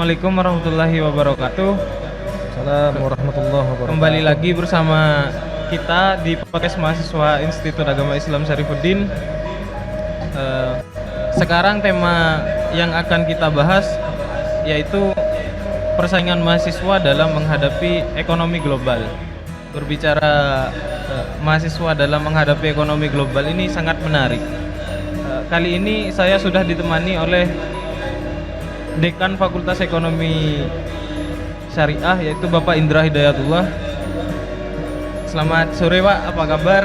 Assalamualaikum warahmatullahi wabarakatuh. Assalamualaikum warahmatullahi wabarakatuh. Kembali lagi bersama kita di podcast mahasiswa Institut Agama Islam Syarifuddin. Sekarang tema yang akan kita bahas yaitu persaingan mahasiswa dalam menghadapi ekonomi global. Berbicara mahasiswa dalam menghadapi ekonomi global ini sangat menarik. Kali ini saya sudah ditemani oleh Dekan Fakultas Ekonomi Syariah yaitu Bapak Indra Hidayatullah. Selamat sore Pak, apa kabar?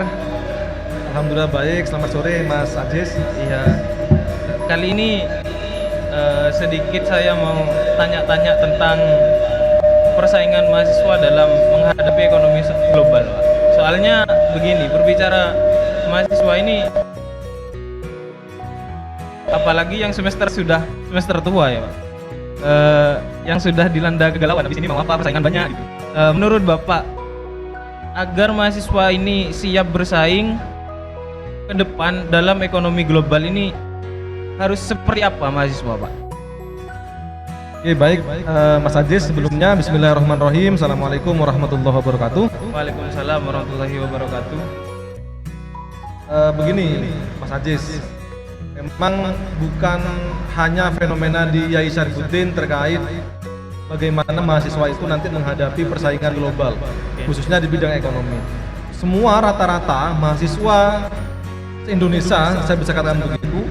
Alhamdulillah baik, selamat sore Mas Aziz. Iya. Kali ini sedikit saya mau tanya-tanya tentang persaingan mahasiswa dalam menghadapi ekonomi global Pak. Soalnya begini, berbicara mahasiswa ini apalagi yang semester tua ya Pak, yang sudah dilanda kegalauan. Habis ini mau apa, persaingan banyak gitu. Menurut Bapak, agar mahasiswa ini siap bersaing ke depan dalam ekonomi global ini harus seperti apa mahasiswa Pak? Oke baik, Mas Aziz, sebelumnya Bismillahirrahmanirrahim. Assalamualaikum warahmatullahi wabarakatuh. Waalaikumsalam warahmatullahi wabarakatuh. Begini Mas Aziz, memang bukan hanya fenomena di Yai Syarifuddin terkait bagaimana mahasiswa itu nanti menghadapi persaingan global, khususnya di bidang ekonomi. Semua rata-rata mahasiswa Indonesia, saya bisa katakan begitu,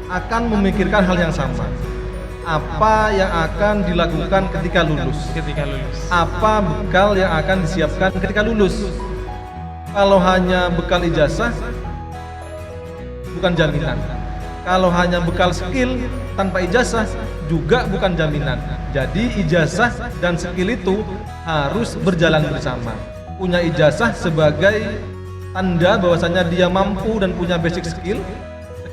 akan memikirkan hal yang sama. Apa yang akan dilakukan ketika lulus? Apa bekal yang akan disiapkan ketika lulus? Kalau hanya bekal ijazah, bukan jaminan. Kalau hanya bekal skill tanpa ijazah juga bukan jaminan. Jadi ijazah dan skill itu harus berjalan bersama. Punya ijazah sebagai tanda bahwasanya dia mampu dan punya basic skill.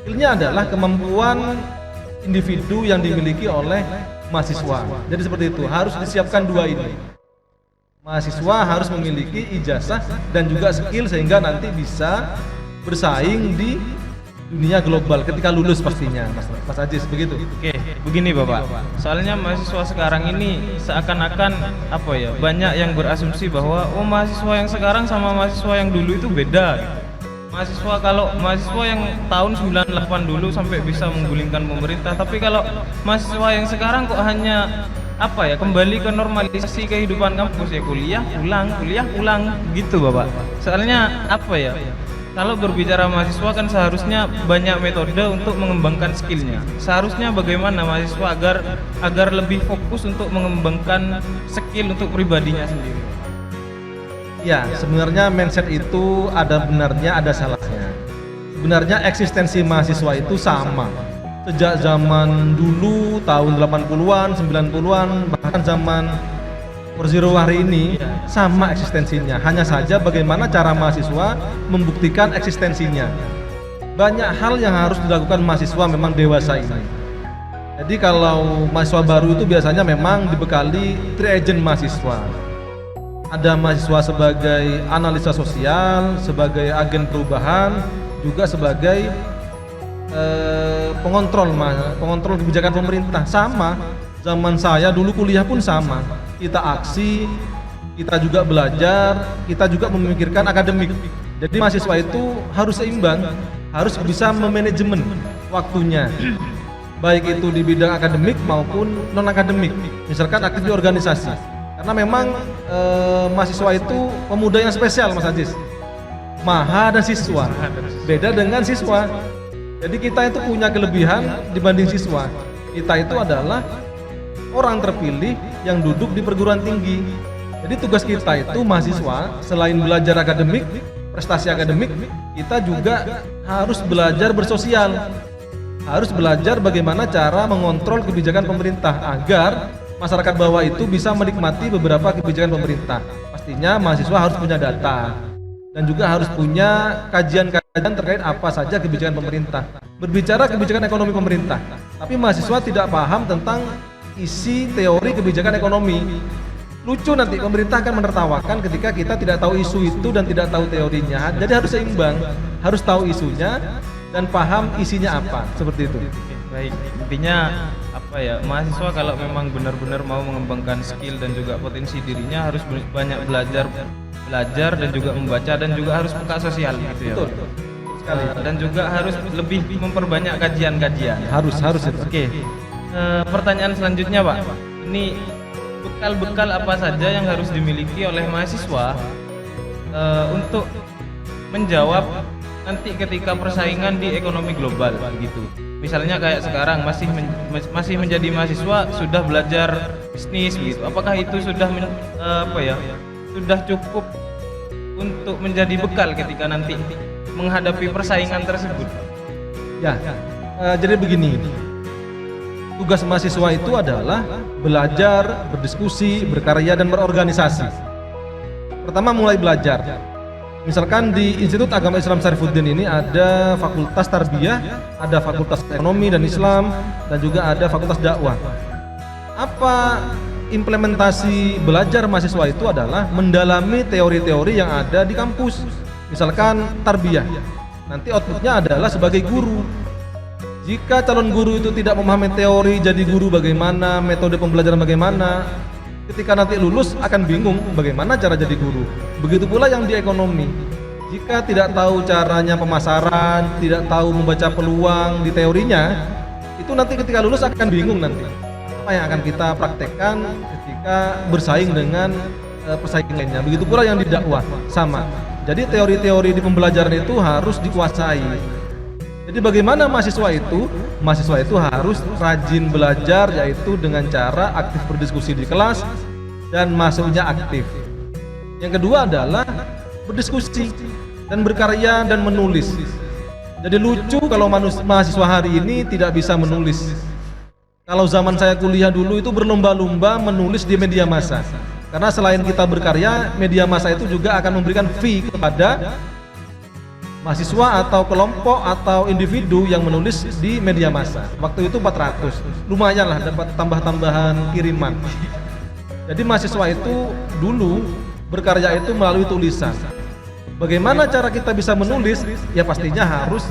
Skillnya adalah kemampuan individu yang dimiliki oleh mahasiswa. Jadi seperti itu, harus disiapkan dua ini. Mahasiswa harus memiliki ijazah dan juga skill sehingga nanti bisa bersaing di dunia global ketika lulus pastinya, Mas Aziz, begitu. Oke, begini Bapak. Soalnya mahasiswa sekarang ini seakan-akan apa ya, banyak yang berasumsi bahwa mahasiswa yang sekarang sama mahasiswa yang dulu itu beda gitu. Mahasiswa yang tahun 98 dulu sampai bisa menggulingkan pemerintah, tapi kalau mahasiswa yang sekarang kok hanya apa ya, kembali ke normalisasi kehidupan kampus ya, kuliah pulang gitu Bapak. Soalnya apa ya, kalau berbicara mahasiswa kan seharusnya banyak metode untuk mengembangkan skillnya. Seharusnya bagaimana mahasiswa agar lebih fokus untuk mengembangkan skill untuk pribadinya sendiri? Ya, sebenarnya mindset itu ada benarnya, ada salahnya. Sebenarnya eksistensi mahasiswa itu sama. Sejak zaman dulu, tahun 80-an, 90-an, bahkan zaman Zero hari ini sama eksistensinya. Hanya saja bagaimana cara mahasiswa membuktikan eksistensinya. Banyak hal yang harus dilakukan mahasiswa memang dewasa ini. Jadi kalau mahasiswa baru itu biasanya memang dibekali three agent mahasiswa. Ada mahasiswa sebagai analisa sosial, sebagai agen perubahan, juga sebagai pengontrol kebijakan pemerintah. Sama, zaman saya dulu kuliah pun sama. Kita aksi, kita juga belajar, kita juga memikirkan akademik. Jadi mahasiswa itu harus seimbang, harus bisa memanajemen waktunya, baik itu di bidang akademik maupun non akademik. Misalkan aktif di organisasi, karena memang mahasiswa itu pemuda yang spesial, Mas Aziz. Maha dan siswa, beda dengan siswa. Jadi kita itu punya kelebihan dibanding siswa. Kita itu adalah orang terpilih yang duduk di perguruan tinggi. Jadi tugas kita itu mahasiswa, selain belajar akademik, prestasi akademik, kita juga harus belajar bersosial. Harus belajar bagaimana cara mengontrol kebijakan pemerintah agar masyarakat bawah itu bisa menikmati beberapa kebijakan pemerintah. Pastinya mahasiswa harus punya data dan juga harus punya kajian-kajian terkait apa saja kebijakan pemerintah. Berbicara kebijakan ekonomi pemerintah, tapi mahasiswa tidak paham tentang isi teori kebijakan ekonomi. Lucu nanti pemerintah akan menertawakan ketika kita tidak tahu isu itu dan tidak tahu teorinya. Jadi harus seimbang, harus tahu isunya dan paham isinya apa, seperti itu. Baik, intinya apa ya, mahasiswa kalau memang benar-benar mau mengembangkan skill dan juga potensi dirinya harus banyak belajar dan juga membaca dan juga harus peka sosial gitu ya. Betul. Pak. Sekali. Dan juga harus lebih memperbanyak kajian-kajian. Harus itu. Oke. Pertanyaan selanjutnya, Pak. Ini bekal-bekal apa saja yang harus dimiliki oleh mahasiswa untuk menjawab nanti ketika persaingan di ekonomi global gitu. Misalnya kayak sekarang masih menjadi mahasiswa sudah belajar bisnis gitu. Apakah itu sudah sudah cukup untuk menjadi bekal ketika nanti menghadapi persaingan tersebut? Ya, jadi begini. Tugas mahasiswa itu adalah belajar, berdiskusi, berkarya dan berorganisasi. Pertama mulai belajar. Misalkan di Institut Agama Islam Syarifuddin ini ada Fakultas Tarbiyah, ada Fakultas Ekonomi dan Islam, dan juga ada Fakultas Dakwah. Apa implementasi belajar mahasiswa itu adalah mendalami teori-teori yang ada di kampus. Misalkan tarbiyah, nanti outputnya adalah sebagai guru. Jika calon guru itu tidak memahami teori jadi guru bagaimana, metode pembelajaran bagaimana, ketika nanti lulus akan bingung bagaimana cara jadi guru. Begitu pula yang di ekonomi. Jika tidak tahu caranya pemasaran, tidak tahu membaca peluang di teorinya, itu nanti ketika lulus akan bingung nanti. Apa yang akan kita praktekkan ketika bersaing dengan pesaing lainnya. Begitu pula yang di dakwah, sama. Jadi teori-teori di pembelajaran itu harus dikuasai. Jadi bagaimana mahasiswa itu? Mahasiswa itu harus rajin belajar, yaitu dengan cara aktif berdiskusi di kelas dan masuknya aktif. Yang kedua adalah berdiskusi dan berkarya dan menulis. Jadi lucu kalau mahasiswa hari ini tidak bisa menulis. Kalau zaman saya kuliah dulu itu berlomba-lomba menulis di media massa. Karena selain kita berkarya, media massa itu juga akan memberikan fee kepada mahasiswa atau kelompok atau individu yang menulis di media massa. Waktu itu 400, lumayan lah dapat tambah-tambahan kiriman. Jadi mahasiswa itu dulu berkarya itu melalui tulisan. Bagaimana cara kita bisa menulis? Ya pastinya harus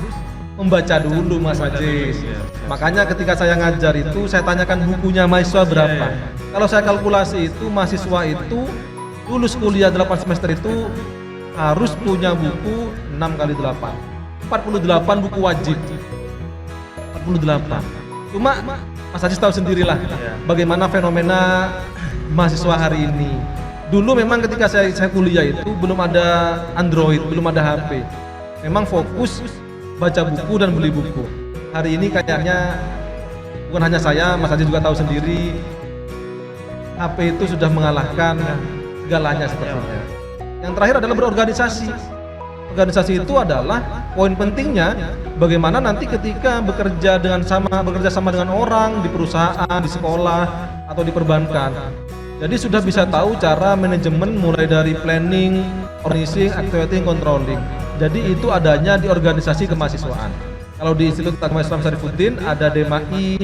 membaca dulu, Mas Ajis. Makanya ketika saya ngajar itu saya tanyakan bukunya mahasiswa berapa. Kalau saya kalkulasi itu mahasiswa itu lulus kuliah 8 semester itu harus punya buku 6 kali 8, 48 buku wajib. 48. Cuma Mas Ajis tahu sendirilah bagaimana fenomena mahasiswa hari ini. Dulu memang ketika saya kuliah itu belum ada Android, belum ada HP. Memang fokus baca buku dan beli buku. Hari ini kayaknya bukan hanya saya, Mas Ajis juga tahu sendiri, HP itu sudah mengalahkan segalanya sepertinya. Yang terakhir adalah berorganisasi. Organisasi itu adalah poin pentingnya bagaimana nanti ketika bekerja sama dengan orang di perusahaan, di sekolah atau di perbankan. Jadi sudah bisa tahu cara manajemen mulai dari planning, organizing, activating, controlling. Jadi itu adanya di organisasi kemahasiswaan. Kalau di Institut Agama Islam Syarifuddin ada DMAI,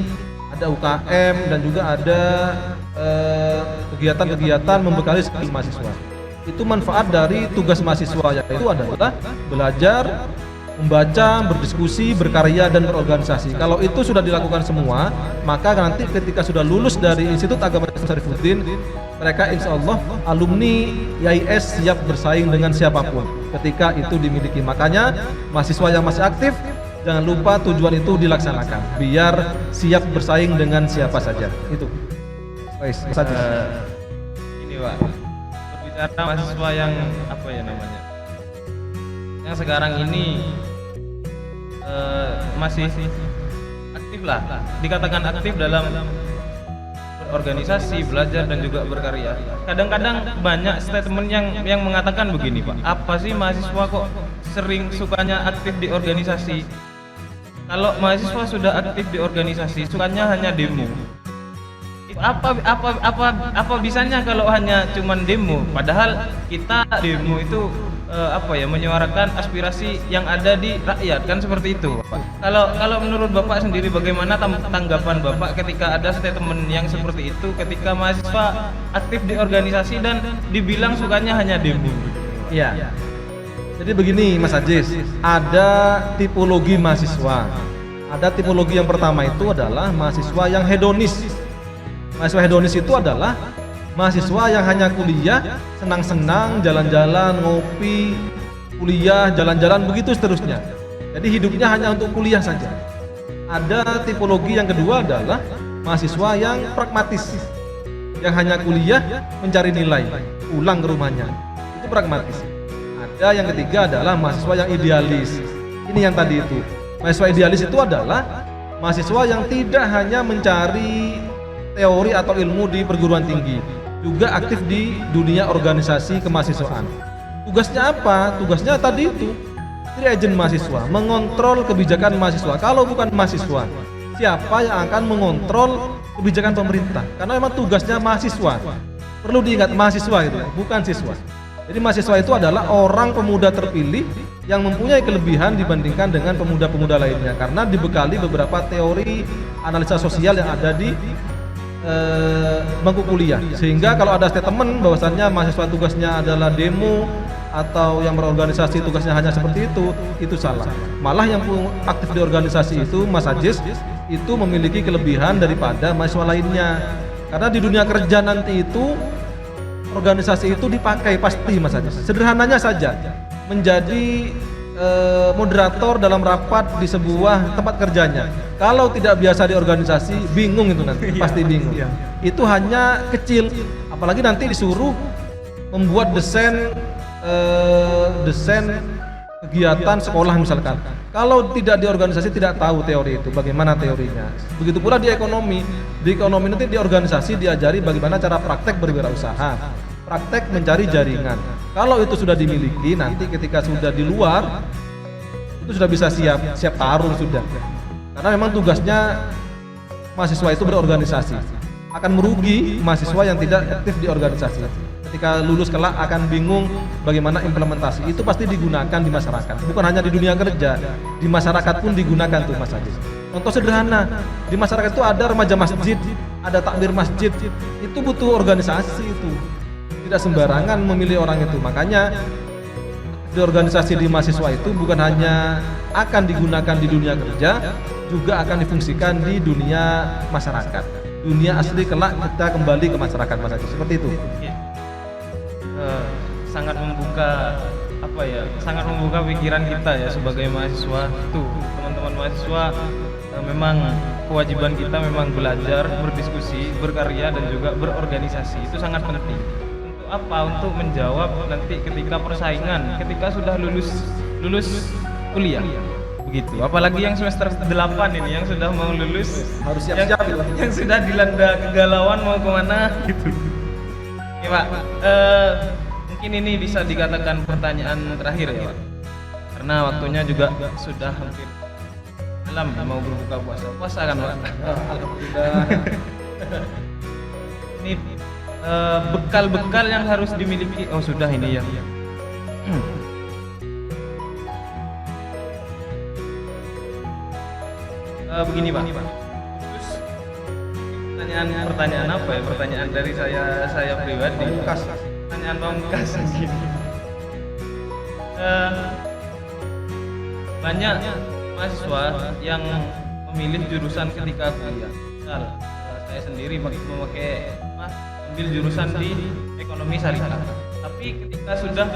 ada UKM dan juga ada kegiatan-kegiatan membekali skill mahasiswa. Itu manfaat dari tugas mahasiswa, yaitu adalah belajar, membaca, berdiskusi, berkarya dan berorganisasi. Kalau itu sudah dilakukan semua, maka nanti ketika sudah lulus dari Institut Agama Islam Syarifuddin, mereka insya Allah alumni IAIS siap bersaing dengan siapapun ketika itu dimiliki. Makanya mahasiswa yang masih aktif, jangan lupa tujuan itu dilaksanakan biar siap bersaing dengan siapa saja. Itu Mas Ajis. Ini Pak, berbicara mahasiswa yang apa ya namanya, yang sekarang ini masih aktif lah, dikatakan aktif dalam berorganisasi, belajar dan juga berkarya. Kadang-kadang banyak statement yang mengatakan begini Pak, apa sih mahasiswa kok sering sukanya aktif di organisasi? Kalau mahasiswa sudah aktif di organisasi, sukanya hanya demo. Apa bisanya kalau hanya cuman demo? Padahal kita demo itu menyuarakan aspirasi yang ada di rakyat, kan seperti itu Pak. Kalau menurut Bapak sendiri bagaimana tanggapan Bapak ketika ada statement yang seperti itu ketika mahasiswa aktif di organisasi dan dibilang sukanya hanya demo? Iya. Jadi begini Mas Ajis, ada tipologi mahasiswa. Ada tipologi yang pertama itu adalah mahasiswa yang hedonis. Mahasiswa hedonis itu adalah mahasiswa yang hanya kuliah, senang-senang, jalan-jalan, ngopi, kuliah, jalan-jalan, begitu seterusnya. Jadi hidupnya hanya untuk kuliah saja. Ada tipologi yang kedua adalah mahasiswa yang pragmatis, yang hanya kuliah, mencari nilai, pulang ke rumahnya. Itu pragmatis. Ada yang ketiga adalah mahasiswa yang idealis. Ini yang tadi itu. Mahasiswa idealis itu adalah mahasiswa yang tidak hanya mencari teori atau ilmu di perguruan tinggi, juga aktif di dunia organisasi kemahasiswaan. Tugasnya apa? Tugasnya tadi itu, free agent mahasiswa, mengontrol kebijakan mahasiswa. Kalau bukan mahasiswa, siapa yang akan mengontrol kebijakan pemerintah? Karena memang tugasnya mahasiswa. Perlu diingat, mahasiswa itu, bukan siswa. Jadi mahasiswa itu adalah orang pemuda terpilih yang mempunyai kelebihan dibandingkan dengan pemuda-pemuda lainnya, karena dibekali beberapa teori analisa sosial yang ada di bangku kuliah. Sehingga kalau ada statement bahwasannya mahasiswa tugasnya adalah demo atau yang berorganisasi tugasnya hanya seperti itu salah. Malah yang aktif di organisasi itu, Mas Ajis, itu memiliki kelebihan daripada mahasiswa lainnya. Karena di dunia kerja nanti itu organisasi itu dipakai pasti, Mas Ajis. Sederhananya saja, menjadi moderator dalam rapat di sebuah tempat kerjanya. Kalau tidak biasa di organisasi, bingung itu nanti, pasti bingung. Itu hanya kecil, apalagi nanti disuruh membuat desain kegiatan sekolah misalkan. Kalau tidak di organisasi, tidak tahu teori itu, bagaimana teorinya. Begitu pula di ekonomi. Di ekonomi nanti di organisasi diajari bagaimana cara praktek berwirausaha, praktek mencari jaringan. Kalau itu sudah dimiliki, nanti ketika sudah di luar itu sudah bisa siap tarung sudah. Karena memang tugasnya mahasiswa itu berorganisasi. Akan merugi mahasiswa yang tidak aktif di organisasi. Ketika lulus kelak akan bingung bagaimana implementasi. Itu pasti digunakan di masyarakat. Bukan hanya di dunia kerja, di masyarakat pun digunakan tuh, Mas Ajis. Contoh sederhana, di masyarakat itu ada remaja masjid, ada takbir masjid. Itu butuh organisasi itu. Tidak sembarangan memilih orang itu. Makanya di organisasi di mahasiswa itu bukan hanya akan digunakan di dunia kerja, juga akan difungsikan di dunia masyarakat. Dunia asli kelak kita kembali ke masyarakat, Mas Ajis. Seperti itu. Sangat membuka sangat membuka pikiran kita ya sebagai mahasiswa. Tuh, teman-teman mahasiswa, memang kewajiban kita memang belajar, berdiskusi, berkarya dan juga berorganisasi. Itu sangat penting. Apa? Untuk menjawab nanti ketika persaingan, ketika sudah lulus kuliah begitu. Apalagi yang semester 8 ini, yang sudah mau lulus, Harus siap-siap yang sudah dilanda kegalauan mau kemana gitu. Oke Pak, mungkin ini bisa dikatakan pertanyaan terakhir ya Pak, karena waktunya juga sudah hampir malam, mau berbuka puasa kan Pak. Alhamdulillah. Ini bekal-bekal yang harus dimiliki. Oh sudah ini ya. Begini Pak. Terus pertanyaan apa ya? Pertanyaan dari saya pribadi. Pamungkas. Pertanyaan pamungkas gini. Banyak mahasiswa yang memilih jurusan ketika kuliah. Misal, saya sendiri memakai ambil jurusan di ekonomi syariah. Tapi ketika sudah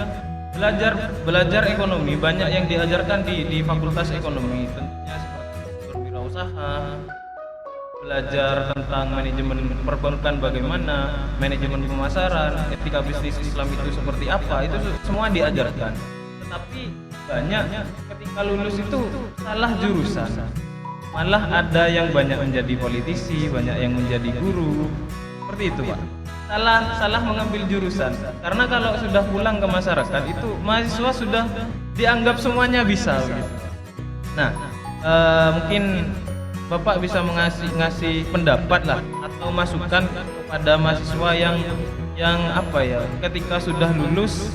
belajar ekonomi, banyak yang diajarkan di fakultas ekonomi, tentunya seperti berwirausaha, belajar tentang manajemen perbankan bagaimana, manajemen pemasaran, etika bisnis Islam itu seperti apa, itu semua diajarkan. Tetapi banyak ketika lulus itu salah jurusan. Malah ada yang banyak menjadi politisi, banyak yang menjadi guru. Seperti itu, Pak. Salah mengambil jurusan. Karena kalau sudah pulang ke masyarakat itu mahasiswa sudah dianggap semuanya bisa gitu. Nah, mungkin Bapak bisa ngasih pendapat lah atau masukan kepada mahasiswa yang apa ya, ketika sudah lulus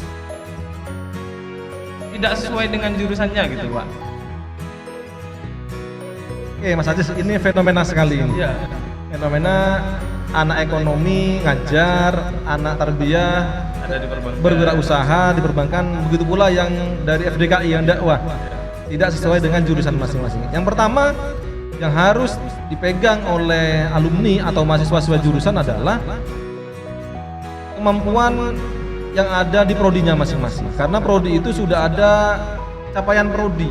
tidak sesuai dengan jurusannya gitu, Pak. Oke, Mas Ajis, ini fenomena sekali ini. Ya. Fenomena anak ekonomi ngajar, anak tarbiyah Ada di perbankan. berwirausaha di perbankan, begitu pula yang dari FDKI yang dakwah tidak sesuai dengan jurusan masing-masing. Yang pertama, yang harus dipegang oleh alumni atau mahasiswa jurusan adalah kemampuan yang ada di prodinya masing-masing. Karena prodi itu sudah ada capaian prodi.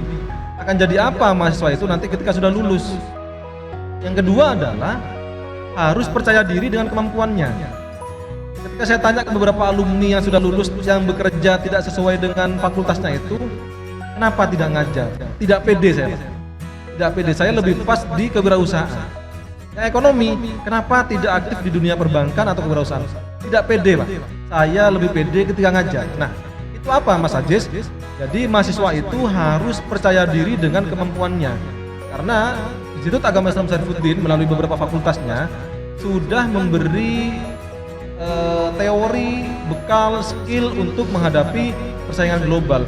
Akan jadi apa mahasiswa itu nanti ketika sudah lulus. Yang kedua adalah harus percaya diri dengan kemampuannya. Ketika saya tanya ke beberapa alumni yang sudah lulus yang bekerja tidak sesuai dengan fakultasnya itu, kenapa tidak ngajar? Tidak pede saya. Tidak pede, saya lebih pas di kewirausahaan. Yang ekonomi, kenapa tidak aktif di dunia perbankan atau kewirausahaan? Tidak pede, Pak. Saya lebih pede ketika ngajar. Nah, itu apa Mas Ajis? Jadi mahasiswa itu harus percaya diri dengan kemampuannya. Karena Institut Agama Islam Syarifuddin melalui beberapa fakultasnya sudah memberi teori, bekal, skill untuk menghadapi persaingan global.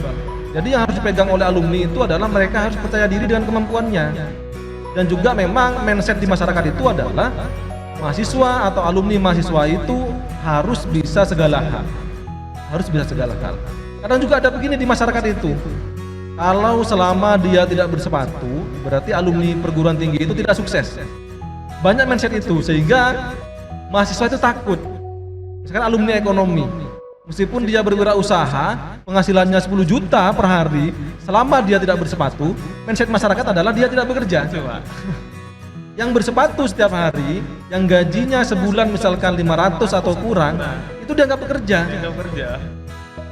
Jadi yang harus dipegang oleh alumni itu adalah mereka harus percaya diri dengan kemampuannya. Dan juga memang mindset di masyarakat itu adalah mahasiswa atau alumni mahasiswa itu harus bisa segala hal. Harus bisa segala hal. Kadang juga ada begini di masyarakat itu. Kalau selama dia tidak bersepatu, berarti alumni perguruan tinggi itu tidak sukses. Banyak mindset itu sehingga mahasiswa itu takut. Misalkan alumni ekonomi, meskipun dia berwirausaha, penghasilannya 10 juta per hari, selama dia tidak bersepatu, mindset masyarakat adalah dia tidak bekerja. Yang bersepatu setiap hari, yang gajinya sebulan misalkan 500 atau kurang, itu dia nggak bekerja.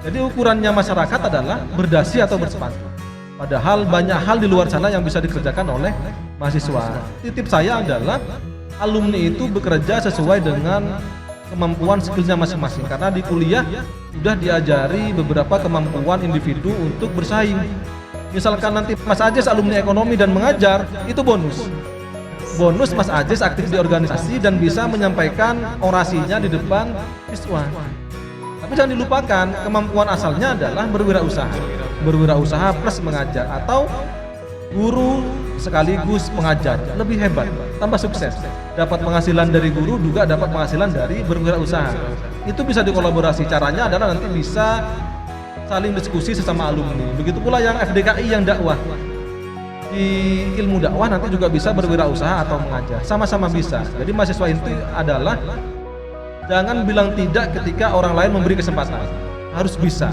Jadi ukurannya masyarakat adalah berdasi atau bersepatu. Padahal banyak hal di luar sana yang bisa dikerjakan oleh mahasiswa. Titip saya adalah alumni itu bekerja sesuai dengan kemampuan skillnya masing-masing. Karena di kuliah sudah diajari beberapa kemampuan individu untuk bersaing. Misalkan nanti Mas Ajis alumni ekonomi dan mengajar, itu bonus. Bonus Mas Ajis aktif di organisasi dan bisa menyampaikan orasinya di depan siswa. Tapi jangan dilupakan, kemampuan asalnya adalah berwirausaha. Berwirausaha plus mengajar atau guru sekaligus pengajar, lebih hebat, tambah sukses. Dapat penghasilan dari guru, juga dapat penghasilan dari berwirausaha. Itu bisa dikolaborasi. Caranya adalah nanti bisa saling diskusi sesama alumni. Begitu pula yang FDKI yang dakwah. Di ilmu dakwah nanti juga bisa berwirausaha atau mengajar. Sama-sama bisa. Jadi mahasiswa itu adalah jangan bilang tidak ketika orang lain memberi kesempatan. Harus bisa.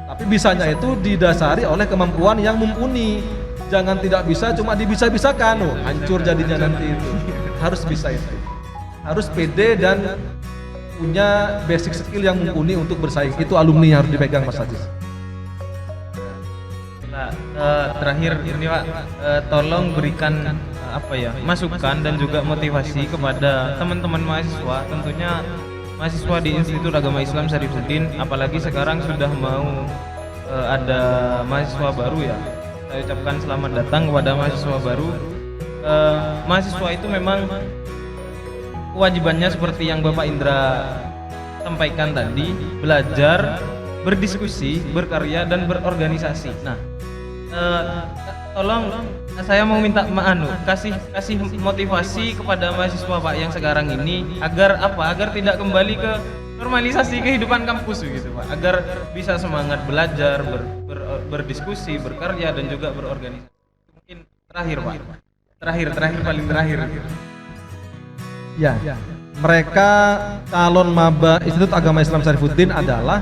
Tapi bisanya itu didasari oleh kemampuan yang mumpuni. Jangan tidak bisa cuma dibisa-bisakan, hancur jadinya nanti itu. Harus bisa itu. Harus pede dan punya basic skill yang mumpuni untuk bersaing. Itu alumni yang harus dipegang Mas Ajis. Terakhir ini Pak, tolong berikan masukan dan juga motivasi kepada teman-teman mahasiswa, tentunya mahasiswa di Institut Agama Islam Syarifuddin, apalagi sekarang sudah mau ada mahasiswa baru ya. Saya ucapkan selamat datang kepada mahasiswa baru. Mahasiswa itu memang kewajibannya seperti yang Bapak Indra sampaikan tadi, belajar, berdiskusi, berkarya dan berorganisasi. Nah, tolong saya mau minta kasih motivasi kepada mahasiswa Pak yang sekarang ini agar tidak kembali ke normalisasi kehidupan kampus gitu Pak, agar bisa semangat belajar, berdiskusi, berkarya dan juga berorganisasi. Mungkin terakhir Pak, paling terakhir. Ya, mereka calon maba Institut Agama Islam Syarifuddin adalah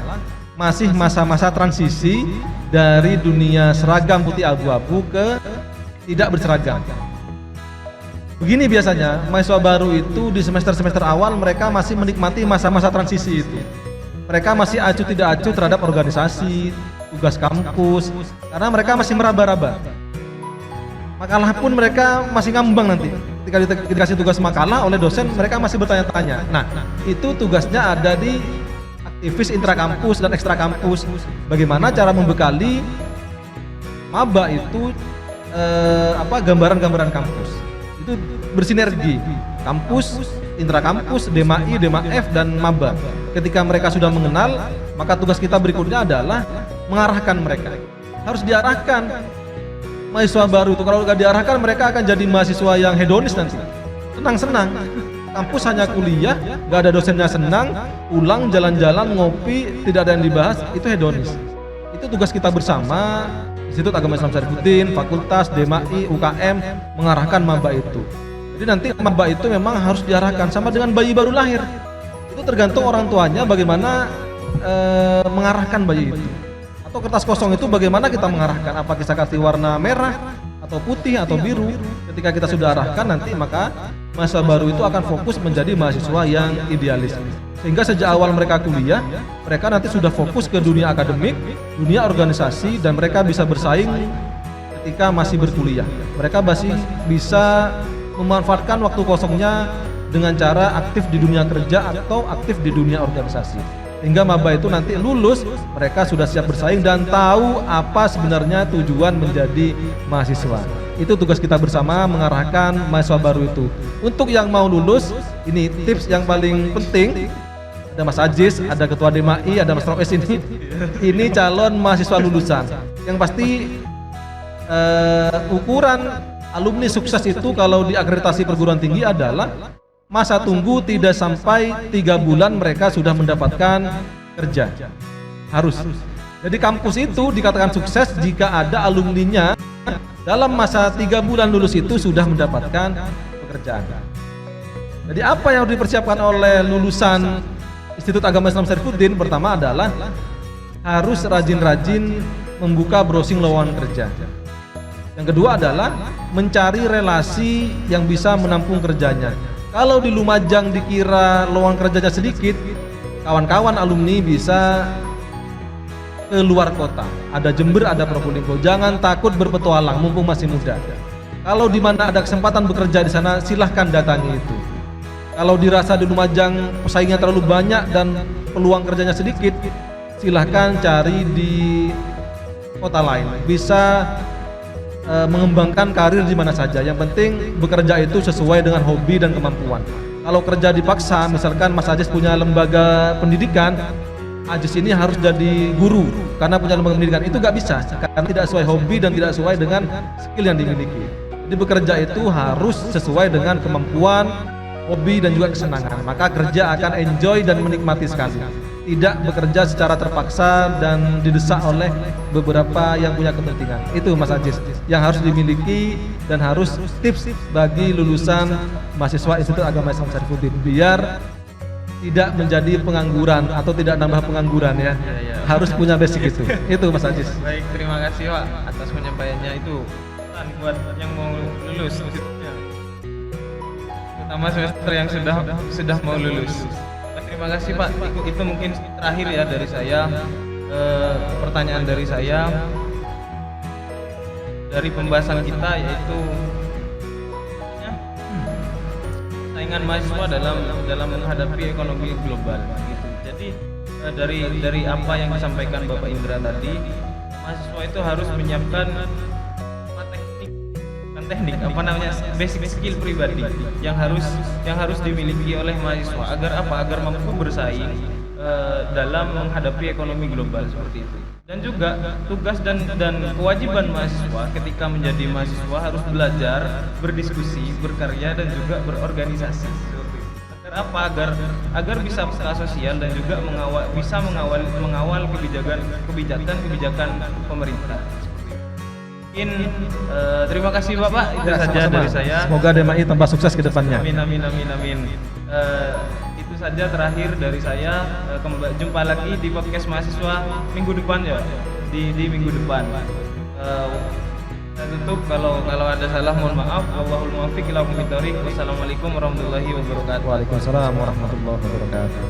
masih masa-masa transisi dari dunia seragam putih abu-abu ke tidak berseragam. Begini biasanya, mahasiswa baru itu di semester-semester awal mereka masih menikmati masa-masa transisi itu. Mereka masih acuh tidak acuh terhadap organisasi, tugas kampus, karena mereka masih meraba-raba. Makalah pun mereka masih ngambang nanti. Ketika dikasih tugas makalah oleh dosen, mereka masih bertanya-tanya. Nah, itu tugasnya ada di aktivis intrakampus dan ekstra kampus. Bagaimana cara membekali maba itu gambaran-gambaran kampus. Itu bersinergi kampus, intrakampus, DMAI, DMAF dan maba. Ketika mereka sudah mengenal, maka tugas kita berikutnya adalah mengarahkan mereka. Harus diarahkan. Mahasiswa baru itu kalau nggak diarahkan mereka akan jadi mahasiswa yang hedonis nanti. Senang-senang. Kampus hanya kuliah, nggak ada dosennya, senang, pulang jalan-jalan ngopi, tidak ada yang dibahas, itu hedonis. Itu tugas kita bersama Institut Agama Islam Syarifuddin, fakultas, DMAI, UKM mengarahkan maba itu. Jadi nanti maba itu memang harus diarahkan sama dengan bayi baru lahir. Itu tergantung orang tuanya bagaimana mengarahkan bayi itu. Atau kertas kosong itu bagaimana kita mengarahkan, apa kita kasih warna merah atau putih atau biru. Ketika kita sudah arahkan nanti maka mahasiswa baru itu akan fokus menjadi mahasiswa yang idealis. Sehingga sejak awal mereka kuliah, mereka nanti sudah fokus ke dunia akademik, dunia organisasi, dan mereka bisa bersaing ketika masih berkuliah. Mereka masih bisa memanfaatkan waktu kosongnya dengan cara aktif di dunia kerja atau aktif di dunia organisasi. Hingga maba itu nanti lulus, mereka sudah siap bersaing dan tahu apa sebenarnya tujuan menjadi mahasiswa. Itu tugas kita bersama mengarahkan mahasiswa baru itu. Untuk yang mau lulus, ini tips yang paling penting. Ada Mas Ajis, ada Ketua DMAI, ada Mas Roes ini. Ini calon mahasiswa lulusan. Yang pasti ukuran alumni sukses itu kalau di akreditasi perguruan tinggi adalah masa tunggu tidak sampai 3 bulan mereka sudah mendapatkan kerja. Harus. Jadi kampus itu dikatakan sukses jika ada alumninya dalam masa 3 bulan lulus itu sudah mendapatkan pekerjaan. Jadi apa yang dipersiapkan oleh lulusan Institut Agama Islam Syarifuddin? Pertama adalah harus rajin-rajin membuka browsing lowongan kerja. Yang kedua adalah mencari relasi yang bisa menampung kerjanya. Kalau di Lumajang dikira lowongan kerjanya sedikit, kawan-kawan alumni bisa ke luar kota. Ada Jember, ada Probolinggo. Jangan takut berpetualang, mumpung masih muda. Kalau di mana ada kesempatan bekerja di sana, silahkan datangi itu. Kalau dirasa di Lumajang pesaingnya terlalu banyak dan peluang kerjanya sedikit, silahkan cari di kota lain. Bisa mengembangkan karir di mana saja. Yang penting bekerja itu sesuai dengan hobi dan kemampuan. Kalau kerja dipaksa, misalkan Mas Ajis punya lembaga pendidikan, Ajis ini harus jadi guru karena punya lembaga pendidikan, itu nggak bisa karena tidak sesuai hobi dan tidak sesuai dengan skill yang dimiliki. Jadi bekerja itu harus sesuai dengan kemampuan, hobi dan juga kesenangan. Maka kerja akan enjoy dan menikmati sekali. Tidak bekerja secara terpaksa dan didesak oleh beberapa yang punya kepentingan. Itu Mas Ajis yang harus dimiliki dan harus tips bagi lulusan mahasiswa Institut Agama Islam Syarifuddin biar tidak menjadi pengangguran atau tidak nambah pengangguran ya. Harus punya basic itu. Itu Mas Ajis. Baik, terima kasih Pak atas penyampaiannya itu. Pesan buat yang mau lulus maksudnya. Terutama semester yang sudah mau lulus. Terima kasih Pak. Itu mungkin terakhir ya dari saya. Pertanyaan dari saya dari pembahasan kita yaitu saingan mahasiswa dalam menghadapi ekonomi global. Gitu. Jadi dari apa yang disampaikan Bapak Indra tadi, mahasiswa itu harus menyiapkan teknik basic skill pribadi yang harus dimiliki oleh mahasiswa agar mampu bersaing dalam menghadapi ekonomi global seperti itu. Dan juga tugas dan kewajiban mahasiswa ketika menjadi mahasiswa harus belajar, berdiskusi, berkarya dan juga berorganisasi. Agar apa? Agar bisa peka sosial dan juga bisa mengawal kebijakan pemerintah. Mungkin terima kasih Bapak, itu saja dari saya. Semoga DMAI tambah sukses ke depannya. Amin. Itu saja terakhir dari saya. Jumpa lagi di podcast mahasiswa minggu depan ya, di minggu depan. Saya tutup kalau ada salah mohon maaf. Wallahul muwaffiq ila aqwamit thoriq. Wassalamualaikum warahmatullahi wabarakatuh. Waalaikumsalam warahmatullahi wabarakatuh.